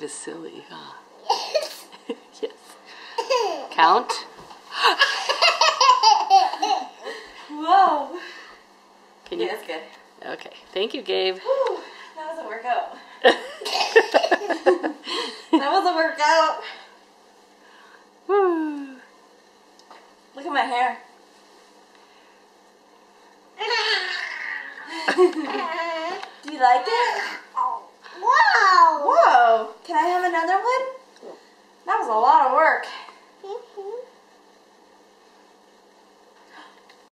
is silly, huh? Yes. Count. Whoa. Can you? Yeah, that's good. Okay. Thank you, Gabe. Whew, that was a workout. That was a workout. Woo. Look at my hair. Do you like it? Wow! Whoa! Can I have another one? That was a lot of work.